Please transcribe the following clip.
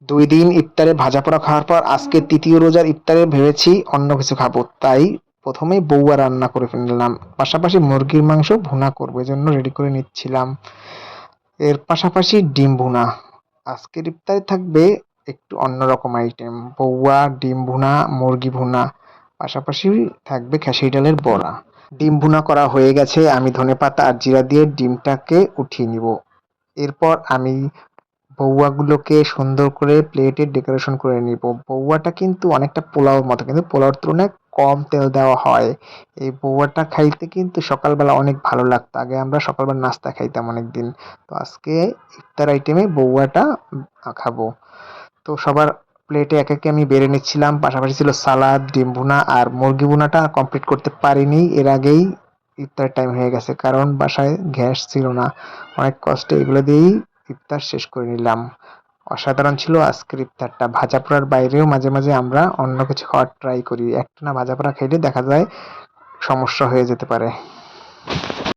2 দিন ইফতারে ভাজা পোড়া খাওয়ার পর আজকে তৃতীয় রোজার ইফতারে ভেবেছি অন্য কিছু খাবো, তাই প্রথমেই বউয়া রান্না করে ফেললাম। পাশাপাশি মুরগির মাংস ভুনা করবো, এজন্য রেডি করে নিচ্ছিলাম। এর পাশাপাশি ডিম ভুনা। আজকের ইফতারে থাকবে একটু অন্যরকম আইটেম, বউয়া, ডিম ভুনা, মুরগি ভুনা, পাশাপাশি থাকবে খেসারি ডালের বড়া। ডিম ভুনা করা হয়ে গেছে, আমি ধনেপাতা আর জিরা দিয়ে ডিমটাকে উঠিয়ে নিব। এরপর আমি বউয়াগুলোকে সুন্দর করে প্লেটে ডেকোরেশন করে নিব। বউয়াটা কিন্তু অনেকটা পোলাওর মতো, কিন্তু পোলাওর তুলনায় কম তেল দেওয়া হয়। এই বউয়াটা খাইতে কিন্তু সকালবেলা অনেক ভালো লাগতো। আগে আমরা সকালবেলা নাস্তা খাইতাম অনেকদিন। তো আজকে ইফতার আইটেমে বউয়াটা খাবো। তো সবার প্লেটে একে একে আমি বেড়ে নিচ্ছিলাম। পাশাপাশি ছিল সালাদ, ডিম ভুনা আর মুরগি ভুনাটা কমপ্লিট করতে পারিনি, এর আগেই ইফতার টাইম হয়ে গেছে, কারণ বাসায় গ্যাস ছিল না। অনেক কষ্টে এগুলো দিয়েই ইফতার শেষ করে নিলাম। অসাধারণ ছিল আজকের ইফতারটা। ভাজা পোড়ার বাইরেও মাঝে মাঝে আমরা অন্য কিছু খাওয়ার ট্রাই করি, একটানা ভাজা পোড়া খাইলে দেখা যায় সমস্যা হয়ে যেতে পারে।